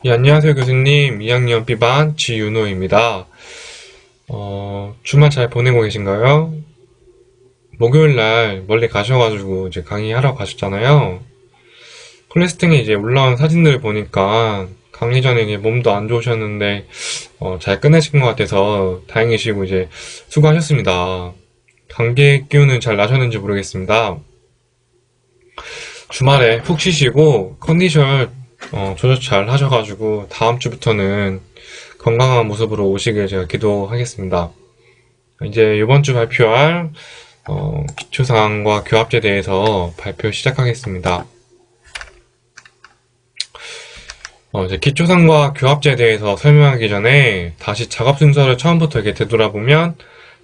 예, 안녕하세요, 교수님. 2학년 B반 지윤호입니다. 주말 잘 보내고 계신가요? 목요일 날 멀리 가셔가지고 이제 강의하러 가셨잖아요. 콜레스팅에 이제 올라온 사진들을 보니까 강의 전에 이제 몸도 안 좋으셨는데, 잘 끝내신 것 같아서 다행이시고 이제 수고하셨습니다. 감기 기운은 잘 나셨는지 모르겠습니다. 주말에 푹 쉬시고 컨디션 조절 잘 하셔가지고 다음 주부터는 건강한 모습으로 오시길 제가 기도하겠습니다. 이제 이번 주 발표할 기초사항과 교합제에 대해서 발표 시작하겠습니다. 이제 기초사항과 교합제에 대해서 설명하기 전에 다시 작업 순서를 처음부터 이렇게 되돌아보면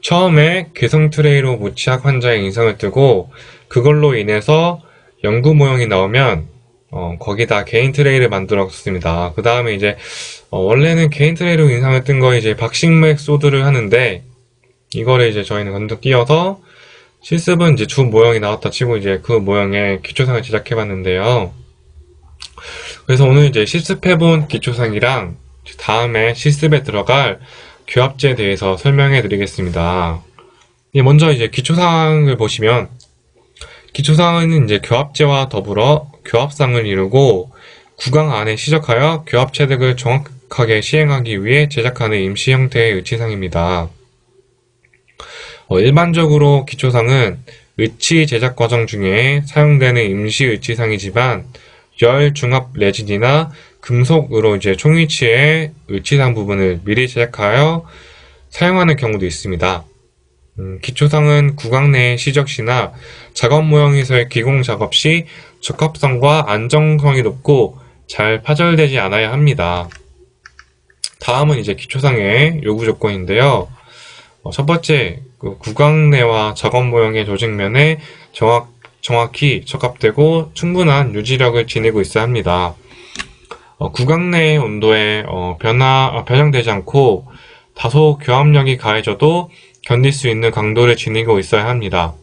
처음에 괴성 트레이로 무치약 환자의 인상을 뜨고 그걸로 인해서 연구 모형이 나오면 거기다 개인 트레이를 만들었습니다. 그 다음에 이제 원래는 개인 트레이로 인상을 뜬 거 이제 박식맥 소드를 하는데 이거를 이제 저희는 건너뛰어서 실습은 이제 주 모형이 나왔다 치고 이제 그 모형에 기초상을 제작해봤는데요. 그래서 오늘 이제 실습해본 기초상이랑 다음에 실습에 들어갈 교합제에 대해서 설명해 드리겠습니다. 먼저 이제 기초상을 보시면 기초상은 이제 교합제와 더불어 교합상을 이루고 구강 안에 시적하여 교합 체득을 정확하게 시행하기 위해 제작하는 임시 형태의 의치상입니다. 일반적으로 기초상은 의치 제작 과정 중에 사용되는 임시 의치상이지만 열 중합 레진이나 금속으로 이제 총위치의 의치상 부분을 미리 제작하여 사용하는 경우도 있습니다. 기초상은 구강 내의 시적 시나 작업 모형에서의 기공 작업 시 적합성과 안정성이 높고 잘 파절되지 않아야 합니다. 다음은 이제 기초상의 요구 조건인데요. 첫 번째, 구강 내와 작업 모형의 조직면에 정확히 적합되고 충분한 유지력을 지니고 있어야 합니다. 구강 내의 온도에 변형되지 않고 다소 교합력이 가해져도 견딜 수 있는 강도를 지니고 있어야 합니다.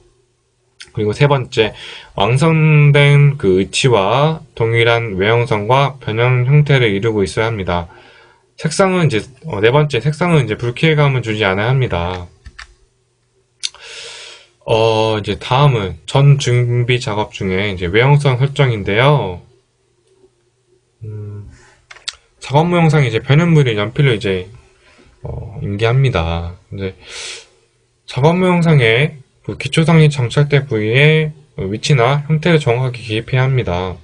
그리고 세 번째, 완성된 그 의치와 동일한 외형성과 변형 형태를 이루고 있어야 합니다. 색상은 이제 네 번째, 색상은 이제 불쾌감을 주지 않아야 합니다. 이제 다음은 전 준비 작업 중에 이제 외형성 설정인데요. 작업 모형상에 이제 변형물이 연필로 이제 인계합니다. 이제 작업 모형상에 그 기초상이 장착될 부위의 위치나 형태를 정확하게 기입해야 합니다.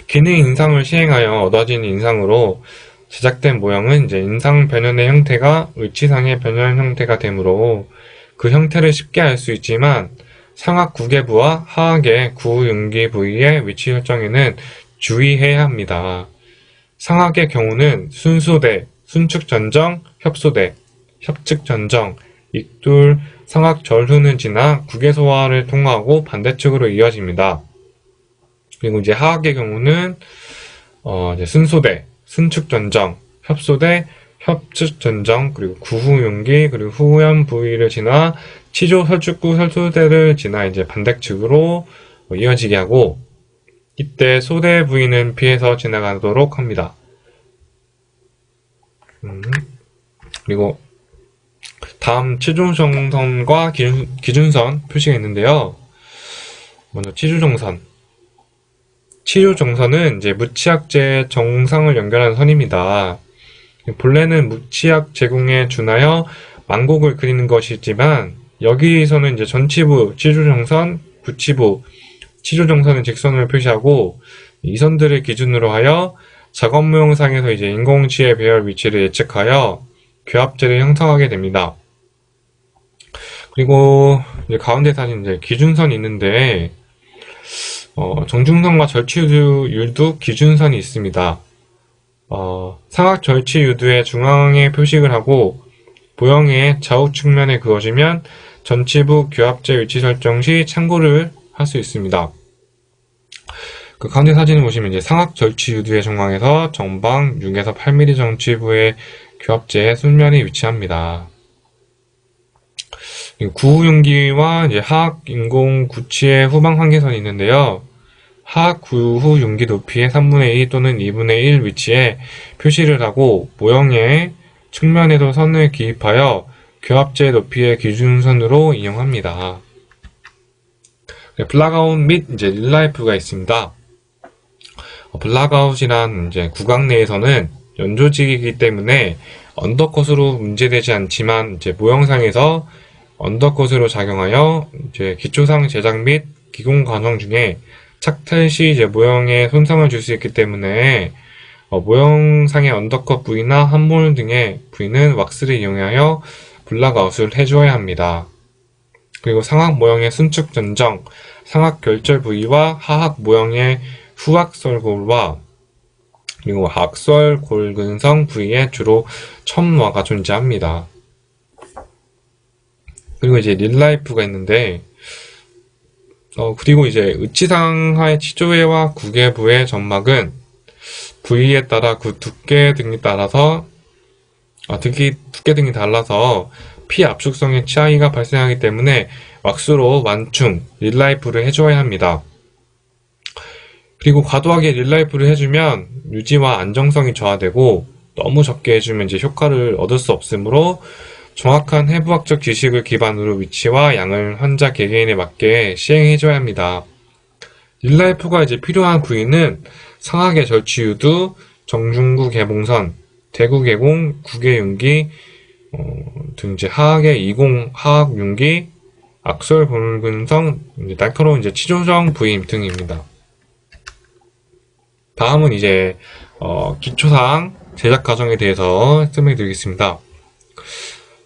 기능 인상을 시행하여 얻어진 인상으로 제작된 모형은 이제 인상 변연의 형태가 의치상의 변연 형태가 되므로 그 형태를 쉽게 알 수 있지만 상악 구개부와 하악의 구흉기 부위의 위치 설정에는 주의해야 합니다. 상악의 경우는 순소대, 순축전정, 협소대, 협측전정, 익돌, 상악 절후는 지나 구개소화를 통하고 반대측으로 이어집니다. 그리고 이제 하악의 경우는 이제 순소대, 순축전정, 협소대, 협측전정, 그리고 구후용기, 그리고 후연 부위를 지나 치조, 설축구, 설소대를 지나 이제 반대측으로 이어지게 하고 이때 소대 부위는 피해서 지나가도록 합니다. 그리고 다음 치조정선과 기준선 표시가 있는데요. 먼저 치조정선. 치조정선은 이제 무치약제 정상을 연결하는 선입니다. 본래는 무치약 제공에 준하여 만곡을 그리는 것이지만 여기서는 이제 전치부 치조정선, 부치부 치조정선은 직선을 표시하고 이 선들을 기준으로 하여 작업 모형상에서 이제 인공치의 배열 위치를 예측하여 교합제를 형성하게 됩니다. 그리고 이제 가운데 사진 이제 기준선이 있는데 정중선과 절치유도 기준선이 있습니다. 상악 절치유도의 중앙에 표식을 하고 모형의 좌우 측면에 그어지면 전치부 교합제 위치 설정 시 참고를 할 수 있습니다. 그 가운데 사진을 보시면 이제 상악 절치유도의 중앙에서 전방 6에서 8mm 전치부의 교합제의 순면이 위치합니다. 구용기와 이제 하악 인공 구치의 후방 환기선이 있는데요. 하악 구후 융기 높이의 3분의 2 또는 2분의 1 위치에 표시를 하고 모형의 측면에도 선을 기입하여 교합제 높이의 기준선으로 인용합니다. 블락아웃 및 이제 릴라이프가 있습니다. 블락아웃이란 이제 구강 내에서는 연조직이기 때문에 언더컷으로 문제되지 않지만 이제 모형상에서 언더컷으로 작용하여 이제 기초상 제작 및 기공 과정 중에 착탈 시 이제 모형에 손상을 줄 수 있기 때문에 모형상의 언더컷 부위나 함몰 등의 부위는 왁스를 이용하여 블락아웃을 해주어야 합니다. 그리고 상악 모형의 순축 전정, 상악 결절 부위와 하악 모형의 후악설골과 그리고 악설 골근성 부위에 주로 첨와가 존재합니다. 그리고 이제 릴라이프가 있는데 그리고 이제 의치상하의 치조회와 구개부의 점막은 부위에 따라 그 두께 등이 달라서 피 압축성의 차이가 발생하기 때문에 왁스로 완충, 릴라이프를 해줘야 합니다. 그리고 과도하게 릴라이프를 해주면 유지와 안정성이 저하되고 너무 적게 해주면 이제 효과를 얻을 수 없으므로 정확한 해부학적 지식을 기반으로 위치와 양을 환자 개개인에 맞게 시행해줘야 합니다. 릴라이프가 이제 필요한 부위는 상악의 절취유두, 정중구 개봉선, 대구 개공, 구개 융기 등 이제 하악의 이공, 하악 융기, 악설 골근성, 날카로운 이제 치조정 부위 등입니다. 다음은 이제 기초사항 제작 과정에 대해서 설명해 드리겠습니다.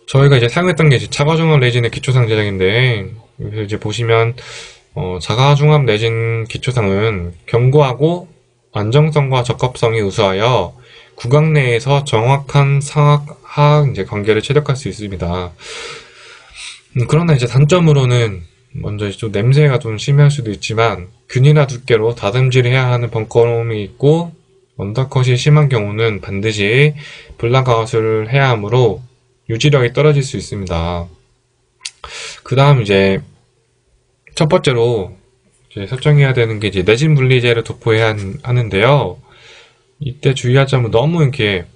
저희가 이제 사용했던 게 자가중합 레진의 기초상 제작인데 여기서 이제 보시면 자가중합 레진 기초상은 견고하고 안정성과 적합성이 우수하여 구강 내에서 정확한 상악 하악 이제 관계를 체력할 수 있습니다. 그러나 이제 단점으로는 먼저 좀 냄새가 좀 심할 수도 있지만 균이나 두께로 다듬질해야 하는 번거로움이 있고 언더컷이 심한 경우는 반드시 블락아웃을 해야 하므로 유지력이 떨어질 수 있습니다. 그 다음 이제 첫 번째로 이제 설정해야 되는 게 이제 레진 분리제를 도포해야 하는데요. 이때 주의할 점은 너무 이렇게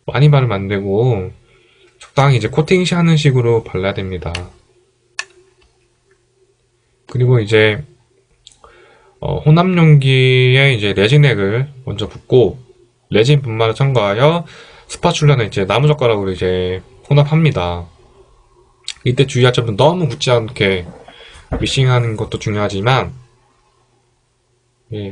많이 바르면 안 되고 적당히 이제 코팅시 하는 식으로 발라야 됩니다. 그리고 이제 혼합용기에 이제 레진액을 먼저 붓고 레진 분말을 첨가하여 스파츌라는 이제 나무젓가락으로 이제 혼합합니다. 이때 주의할 점은 너무 묻지 않게 미싱하는 것도 중요하지만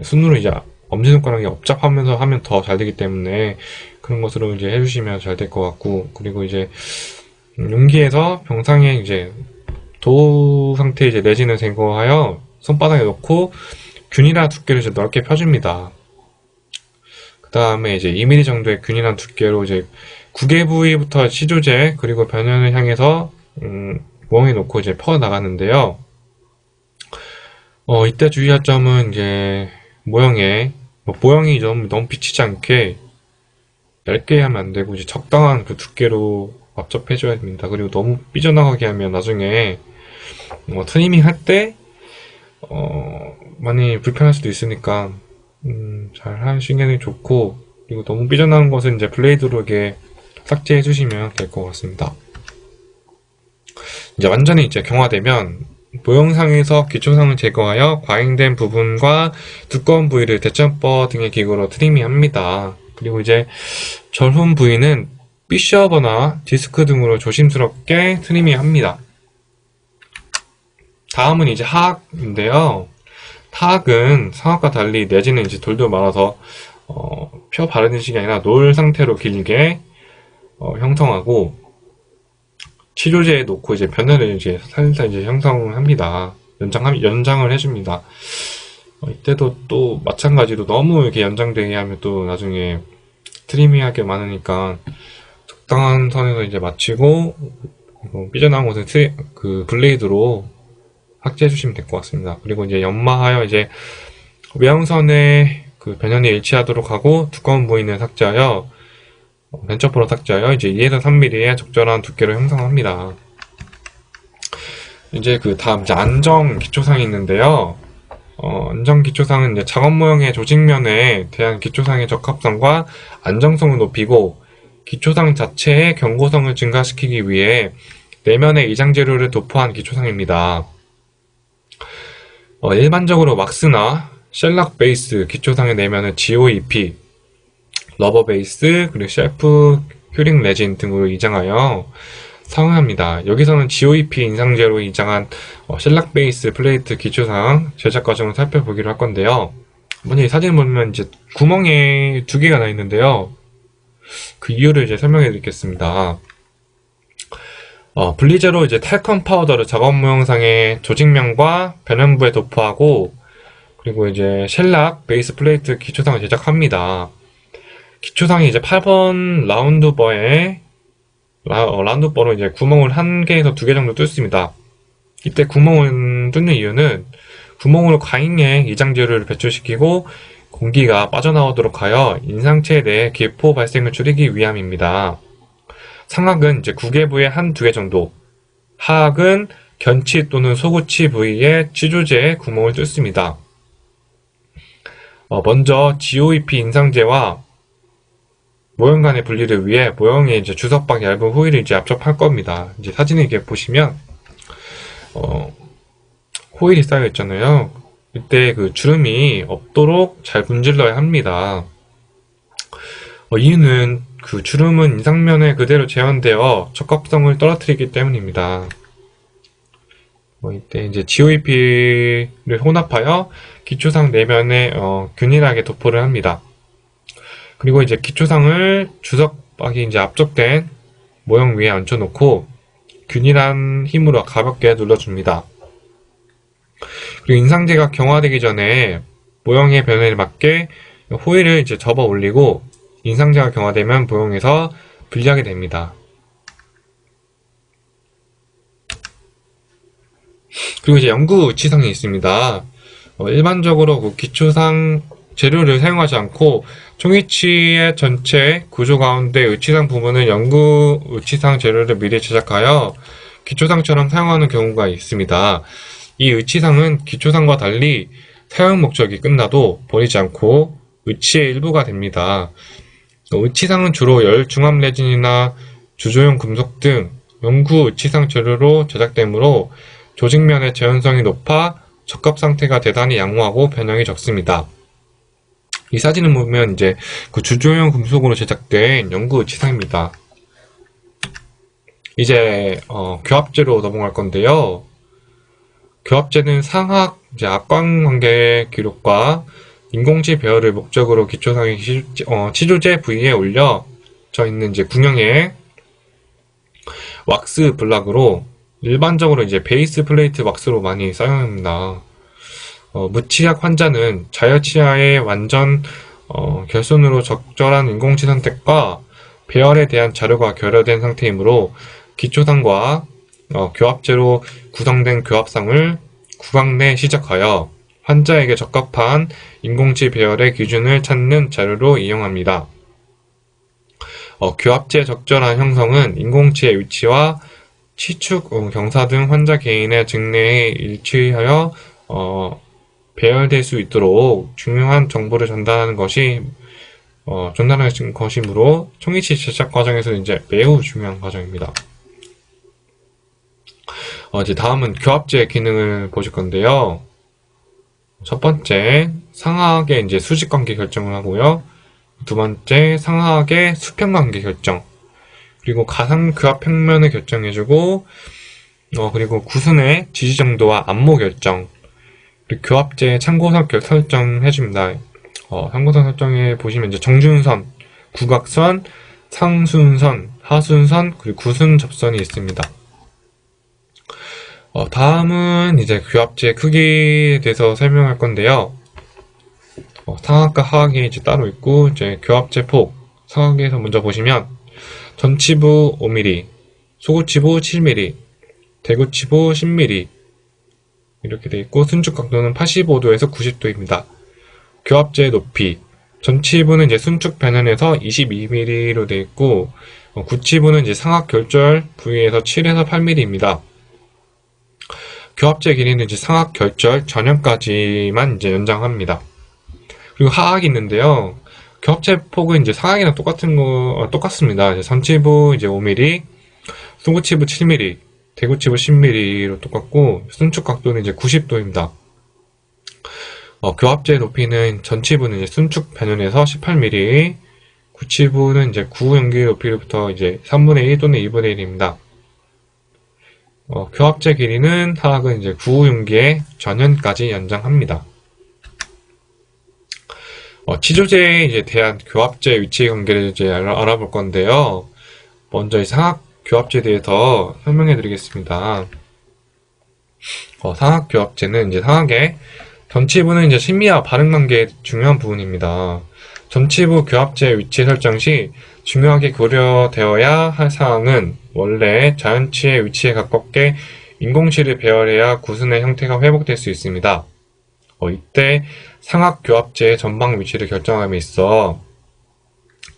손으로 이제 엄지손가락이 업잡하면서 하면 더 잘 되기 때문에 그런 것으로 이제 해주시면 잘 될 것 같고, 그리고 이제 용기에서 병상에 이제 도우 상태의 이제 레진을 제거하여 손바닥에 넣고 균일한 두께를 이제 넓게 펴줍니다. 그 다음에 이제 2mm 정도의 균일한 두께로 이제 구개 부위부터 치조제 그리고 변연을 향해서 모형에 놓고 이제 퍼 나가는데요. 이때 주의할 점은 이제 모형이 너무 비치지 않게 얇게 하면 안 되고 이제 적당한 그 두께로 압접해줘야 됩니다. 그리고 너무 삐져나가게 하면 나중에 트리밍 할 때 많이 불편할 수도 있으니까 잘 하시는 게 좋고, 그리고 너무 삐져나온 것은 이제 블레이드로 이렇게 삭제해 주시면 될 것 같습니다. 이제 완전히 이제 경화되면 모형상에서 기초상을 제거하여 과잉된 부분과 두꺼운 부위를 대처퍼 등의 기구로 트리밍합니다. 그리고 이제 절훈 부위는 피셔거나 디스크 등으로 조심스럽게 트리밍합니다. 다음은 이제 하악인데요. 하악은 상악과 달리 내지는 이제 돌돌 말아서 펴 바르는 식이 아니라 놀 상태로 길게 형성하고 치료제에 놓고 이제 변화를 이제 살살 이제 형성을 합니다. 연장을 해줍니다. 이때도 또 마찬가지로 너무 이렇게 연장되게 하면 또 나중에 트리밍하게 많으니까 적당한 선에서 이제 마치고 삐져나온 것은 그 블레이드로 삭제해 주시면 될 것 같습니다. 그리고 이제 연마하여 이제 외형선에 그 변연이 일치하도록 하고 두꺼운 부위는 삭제하여 벤처포로 삭제하여 이제 2에서 3mm의 적절한 두께로 형성합니다. 이제 그 다음 이제 안정 기초상이 있는데요. 안정기초상은 이제 작업 모형의 조직면에 대한 기초상의 적합성과 안정성을 높이고 기초상 자체의 견고성을 증가시키기 위해 내면의 이장 재료를 도포한 기초상입니다. 일반적으로 왁스나 셸락 베이스 기초상의 내면은 GOEP, 러버 베이스, 그리고 셀프 큐링 레진 등으로 이장하여 사용합니다. 여기서는 GOEP 인상제로 이장한 셸락 베이스 플레이트 기초상 제작 과정을 살펴보기로 할 건데요. 먼저 이 사진을 보면 이제 구멍이 두 개가 나 있는데요. 그 이유를 이제 설명해 드리겠습니다. 분리제로 이제 탈컴 파우더를 작업 모형상의 조직면과 변형부에 도포하고, 그리고 이제 셸락 베이스 플레이트 기초상을 제작합니다. 기초상이 이제 8번 라운드버에 라운드버로 이제 구멍을 1개에서 2개 정도 뚫습니다. 이때 구멍을 뚫는 이유는 구멍으로 과잉의 이장재료를 배출시키고 공기가 빠져나오도록 하여 인상체 내 기포 발생을 줄이기 위함입니다. 상악은 이제 구개부에 1-2개 정도, 하악은 견치 또는 소구치 부위에 치조제 구멍을 뚫습니다. 먼저 GOEP 인상제와 모형 간의 분리를 위해 모형에 이제 주석박 얇은 호일을 이제 압접할 겁니다. 이제 사진을 이렇게 보시면 호일이 쌓여 있잖아요. 이때 그 주름이 없도록 잘 문질러야 합니다. 이유는 그 주름은 인상면에 그대로 재현되어 적합성을 떨어뜨리기 때문입니다. 이때 이제 GOEP를 혼합하여 기초상 내면에 균일하게 도포를 합니다. 그리고 이제 기초상을 주석박이 이제 압축된 모형 위에 얹혀놓고 균일한 힘으로 가볍게 눌러줍니다. 그리고 인상제가 경화되기 전에 모형의 변화에 맞게 호일을 이제 접어 올리고 인상제가 경화되면 모형에서 분리하게 됩니다. 그리고 이제 연구 의치상이 있습니다. 일반적으로 그 기초상 재료를 사용하지 않고 총위치의 전체 구조 가운데 의치상 부분은 연구 의치상 재료를 미리 제작하여 기초상처럼 사용하는 경우가 있습니다. 이 의치상은 기초상과 달리 사용 목적이 끝나도 버리지 않고 의치의 일부가 됩니다. 의치상은 주로 열 중합 레진이나 주조용 금속 등 연구 의치상 재료로 제작되므로 조직면의 재현성이 높아 적합 상태가 대단히 양호하고 변형이 적습니다. 이 사진을 보면 이제 그 주조용 금속으로 제작된 연구 의치상입니다. 이제 교합제로 넘어갈 건데요. 교합제는 상악 이제 악광 관계 기록과 인공치 배열을 목적으로 기초상의 치조제 부위에 올려져 있는 이제 구형의 왁스 블락으로 일반적으로 이제 베이스 플레이트 왁스로 많이 사용합니다. 무치약 환자는 자여치아의 완전 결손으로 적절한 인공치 선택과 배열에 대한 자료가 결여된 상태이므로 기초상과 교합제로 구성된 교합상을 구강 내 시작하여 환자에게 적합한 인공치 배열의 기준을 찾는 자료로 이용합니다. 교합제 적절한 형성은 인공치의 위치와 치축, 경사 등 환자 개인의 증례에 일치하여 배열될 수 있도록 중요한 정보를 전달하는 것이므로 총위치 제작 과정에서 이제 매우 중요한 과정입니다. 이제 다음은 교합제 기능을 보실 건데요. 첫 번째, 상하악의 이제 수직 관계 결정을 하고요. 두 번째, 상하악의 수평 관계 결정. 그리고 가상 교합 평면을 결정해주고, 그리고 구순의 지지 정도와 안모 결정. 그리고 교합제 참고선 설정해줍니다. 참고선 설정에 보시면 이제 정준선, 구각선, 상순선, 하순선, 그리고 구순 접선이 있습니다. 다음은 이제 교합제 크기에 대해서 설명할 건데요. 상악과 하악이 이제 따로 있고, 이제 교합제 폭, 상악에서 먼저 보시면, 전치부 5mm, 소구치부 7mm, 대구치부 10mm, 이렇게 되어 있고, 순축 각도는 85도에서 90도입니다. 교합제 높이, 전치부는 이제 순축 변연에서 22mm로 되어 있고, 구치부는 이제 상악 결절 부위에서 7에서 8mm입니다. 교합제 길이는 이제 상악 결절 전형까지만 이제 연장합니다. 그리고 하악이 있는데요. 교합제 폭은 이제 상악이랑 똑같습니다. 이제 선치부 이제 5mm, 송구치부 7mm, 대구치부 10mm로 똑같고, 순축 각도는 이제 90도입니다. 교합제 높이는 전치부는 이제 순축 변연에서 18mm, 구치부는 이제 구연기 높이로부터 이제 3분의 1 또는 2분의 1입니다. 교합제 길이는 하악은 이제 구윤기의 전연까지 연장합니다. 치조제에 이제 대한 교합제 위치 관계를 이제 알아볼 건데요. 먼저 이 상악 교합제에 대해서 설명해 드리겠습니다. 상악 교합제는 이제 상악의 전치부는 이제 심리와 반응 관계의 중요한 부분입니다. 전치부 교합제 위치 설정 시 중요하게 고려되어야 할 사항은 원래 자연치의 위치에 가깝게 인공실을 배열해야 구순의 형태가 회복될 수 있습니다. 이때 상악 교합제의 전방 위치를 결정함에 있어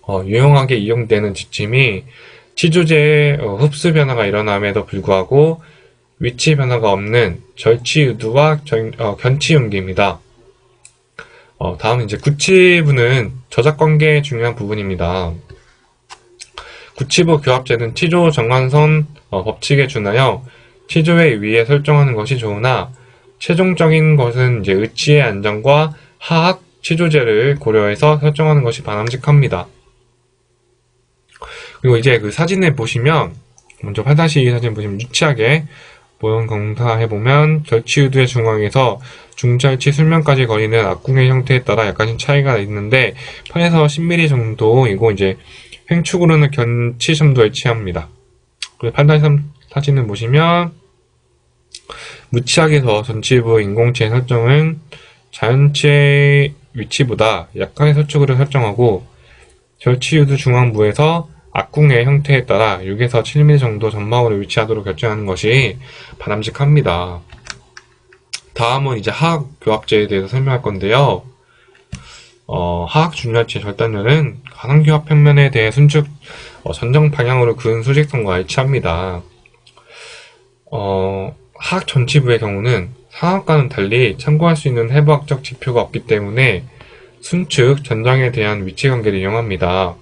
유용하게 이용되는 지침이 치조제의 흡수 변화가 일어남에도 불구하고 위치 변화가 없는 절치유두와 견치윤기입니다. 다음은 이제 구치부는 저작관계의 중요한 부분입니다. 구치부 교합제는 치조 정관선 법칙에 준하여 치조의 위에 설정하는 것이 좋으나 최종적인 것은 이제 의치의 안정과 하악 치조제를 고려해서 설정하는 것이 바람직합니다. 그리고 이제 그 사진을 보시면 먼저 8-2 사진 보시면 유치하게 모형 검사해보면 절치유두의 중앙에서 중절치 술면까지 거리는 악궁의 형태에 따라 약간씩 차이가 있는데 8에서 10mm 정도이고 이제 횡축으로는 견치 정도에 취합니다. 그리고 8-3 사진을 보시면 무치학에서 전치부 인공치의 설정은 자연치의 위치보다 약간의 설축으로 설정하고 절치유두 중앙부에서 악궁의 형태에 따라 6에서 7mm 정도 전방으로 위치하도록 결정하는 것이 바람직합니다. 다음은 이제 하악 교합제에 대해서 설명할 건데요. 하악 중절치의 절단율은 가상교합 평면에 대해 순축 전정 방향으로 그은 수직선과 일치합니다. 하악 전치부의 경우는 상악과는 달리 참고할 수 있는 해부학적 지표가 없기 때문에 순축 전장에 대한 위치 관계를 이용합니다.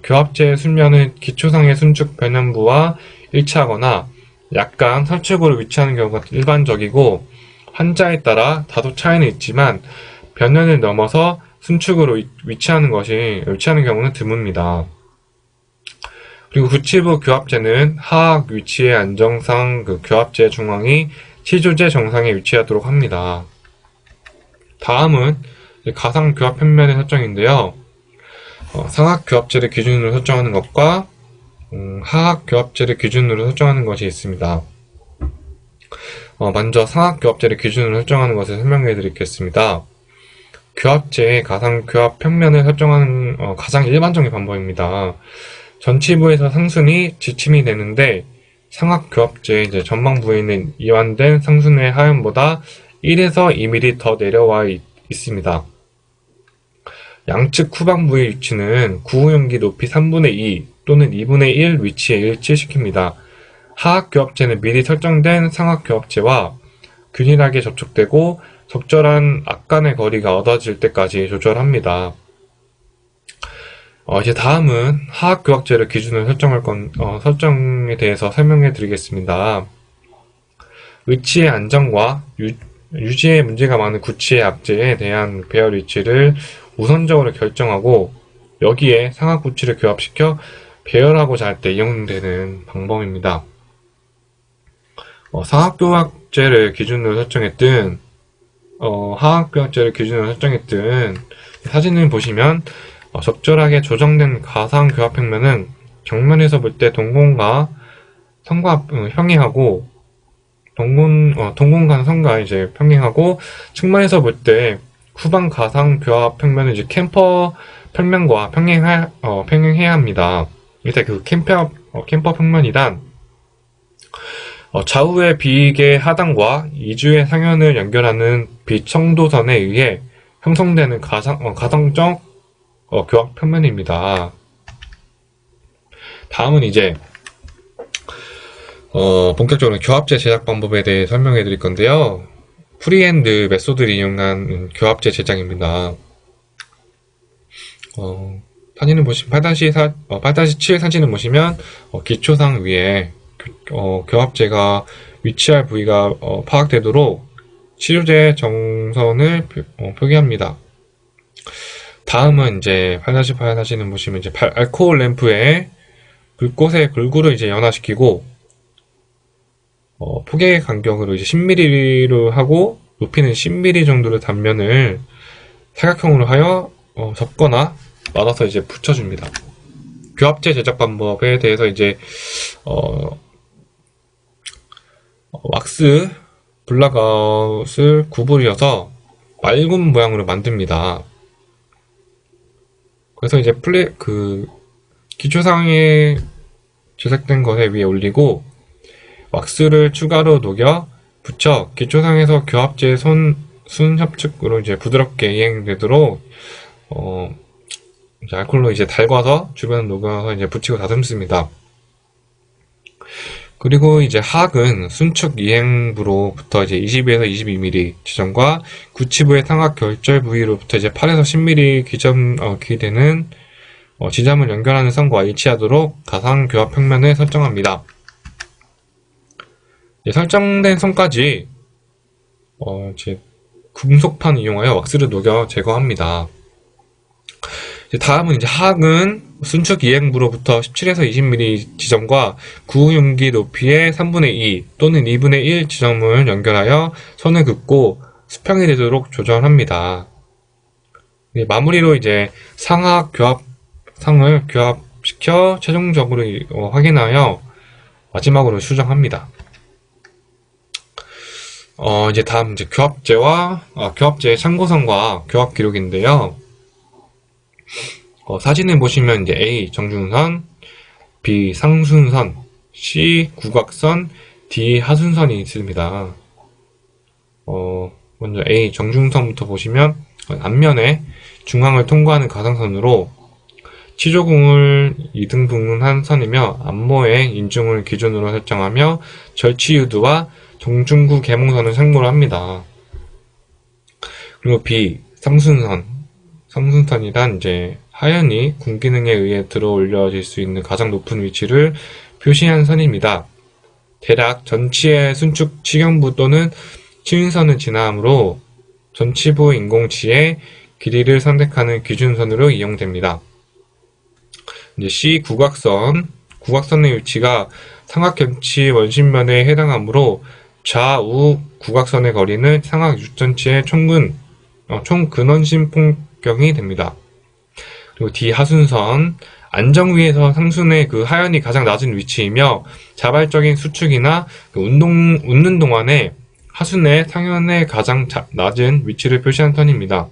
교합제의 순면은 기초상의 순축 변연부와 일치하거나 약간 설축으로 위치하는 경우가 일반적이고 환자에 따라 다소 차이는 있지만 변연을 넘어서 순축으로 위치하는 경우는 드뭅니다. 그리고 구치부 교합제는 하악 위치의 안정상 그 교합제 중앙이 치조제 정상에 위치하도록 합니다. 다음은 가상 교합 평면의 설정인데요. 상악 교합제를 기준으로 설정하는 것과 하악 교합제를 기준으로 설정하는 것이 있습니다. 먼저 상악 교합제를 기준으로 설정하는 것을 설명해 드리겠습니다. 교합제의 가상 교합 평면을 설정하는 가장 일반적인 방법입니다. 전치부에서 상순이 지침이 되는데 상악 교합제의 이제 전방부에 있는 이완된 상순의 하연보다 1에서 2mm 더 내려와 있습니다. 양측 후방부의 위치는 구우연기 높이 3분의 2 또는 2분의 1 위치에 일치시킵니다. 하악 교합제는 미리 설정된 상악 교합제와 균일하게 접촉되고 적절한 악간의 거리가 얻어질 때까지 조절합니다. 이제 다음은 하악 교합제를 기준으로 설정에 대해서 설명해 드리겠습니다. 의치의 안정과 유지에 문제가 많은 구치의 악제에 대한 배열 위치를 우선적으로 결정하고 여기에 상악 구치를 교합시켜 배열하고자 할 때 이용되는 방법입니다. 상악 교합제를 기준으로 설정했든 하악 교합제를 기준으로 설정했든 사진을 보시면 적절하게 조정된 가상 교합 평면은 정면에서 볼 때 동공과 선과 평행하고 동공간 선과 이제 평행하고 측면에서 볼 때 후방 가상 교합 평면은 이제 캠퍼 평면과 평행해야 합니다. 이때 그 캠퍼 평면이란 좌우의 비익의 하단과 이주의 상현을 연결하는 비청도선에 의해 형성되는 가상적 교합 평면입니다. 다음은 이제 본격적으로 교합제 제작 방법에 대해 설명해 드릴 건데요. 프리핸드 메소드를 이용한 교합제 제작입니다. 사진을 보시면 8-7 사진을 보시면 기초상 위에 교합제가 위치할 부위가 파악되도록 치료제 정선을 표기합니다. 다음은 이제 8-8 사진을 보시면 이제 알코올 램프에 불꽃의 골고루 이제 연화시키고 폭의 간격으로 이제 10mm로 하고 높이는 10mm 정도의 단면을 사각형으로 하여 접거나 말아서 이제 붙여줍니다. 교합제 제작 방법에 대해서 이제 왁스 블락아웃을 구부려서 맑은 모양으로 만듭니다. 그래서 이제 기초상에 제작된 것에 위에 올리고 왁스를 추가로 녹여 붙여 기초상에서 교합제 순협축으로 이제 부드럽게 이행되도록 이제 알코올로 이제 달궈서 주변을 녹여서 이제 붙이고 다듬습니다. 그리고 이제 하악은 순축 이행부로부터 이제 22에서 22mm 지점과 구치부의 상악 결절 부위로부터 이제 8에서 10mm 기되는 지점을 연결하는 선과 일치하도록 가상 교합 평면을 설정합니다. 설정된 선까지 이제 금속판 이용하여 왁스를 녹여 제거합니다. 다음은 이제 하악은 순축 이행부로부터 17에서 20mm 지점과 구용기 높이의 3분의 2 또는 2분의 1 지점을 연결하여 선을 긋고 수평이 되도록 조절합니다. 마무리로 이제 상악 교합상을 교합시켜 최종적으로 확인하여 마지막으로 수정합니다. 이제 다음 이제 교합제의 참고선과 교합 기록인데요. 사진을 보시면 이제 A 정중선, B 상순선, C 구각선, D 하순선이 있습니다. 먼저 A 정중선부터 보시면 앞면에 중앙을 통과하는 가상선으로 치조공을 2등분한 선이며 앞모의 인중을 기준으로 설정하며 절치유두와 정중구 계몽선을 참고로 합니다. 그리고 B 상순선이란 이제 하연이 군기능에 의해 들어 올려질 수 있는 가장 높은 위치를 표시한 선입니다. 대략 전치의 순축 치경부 또는 치윤선을 지나므로 전치부 인공치의 길이를 선택하는 기준선으로 이용됩니다. 이제 C 국악선의 위치가 삼각경치 원심면에 해당하므로 좌우 국악선의 거리는 삼각 육전치의 총 근원심 폭경이 됩니다. 그리고 D 하순선, 안정위에서 상순의 그 하연이 가장 낮은 위치이며 자발적인 수축이나 웃는 동안에 하순의 상연의 가장 낮은 위치를 표시한 선입니다.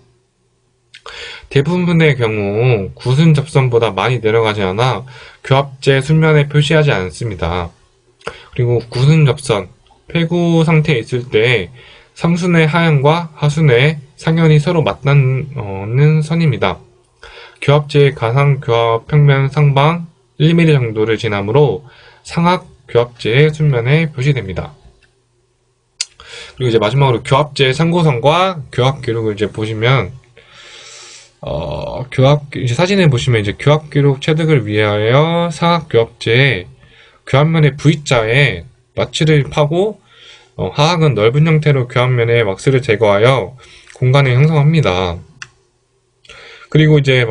대부분의 경우 구순 접선보다 많이 내려가지 않아 교합제 순면에 표시하지 않습니다. 그리고 구순 접선, 폐구 상태에 있을 때 상순의 하연과 하순의 상연이 서로 맞닿는 선입니다. 교합제의 가상 교합 평면 상방 1mm 정도를 지나므로 상악 교합제의 순면에 표시됩니다. 그리고 이제 마지막으로 교합제 참고선과 교합 기록을 이제 보시면 이제 사진을 보시면 이제 교합 기록 체득을 위하여 상악 교합제의 교합면의 V자에 마취를 파고 하악은 넓은 형태로 교합면에 왁스를 제거하여 공간을 형성합니다. 그리고 이제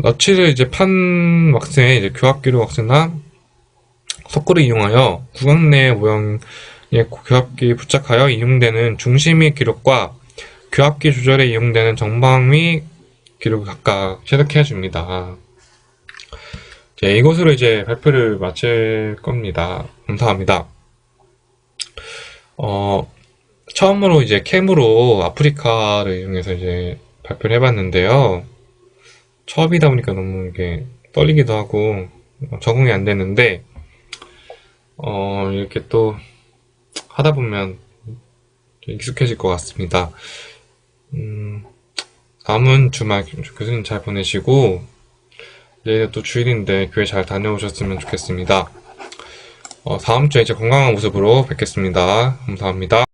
너치를 이제 판 왁스에 이제 교합기록 왁스나 석고를 이용하여 구강 내 모형에 교합기 부착하여 이용되는 중심위 기록과 교합기 조절에 이용되는 정방위 기록을 각각 체득해 줍니다. 이것으로 이제 발표를 마칠 겁니다. 감사합니다. 처음으로 이제 캠으로 아프리카를 이용해서 이제 발표를 해봤는데요. 처음이다 보니까 너무 이게 떨리기도 하고 적응이 안 되는데 이렇게 또 하다 보면 익숙해질 것 같습니다. 남은 주말 교수님 잘 보내시고 내일은 또 주일인데 교회 잘 다녀오셨으면 좋겠습니다. 다음 주에 이제 건강한 모습으로 뵙겠습니다. 감사합니다.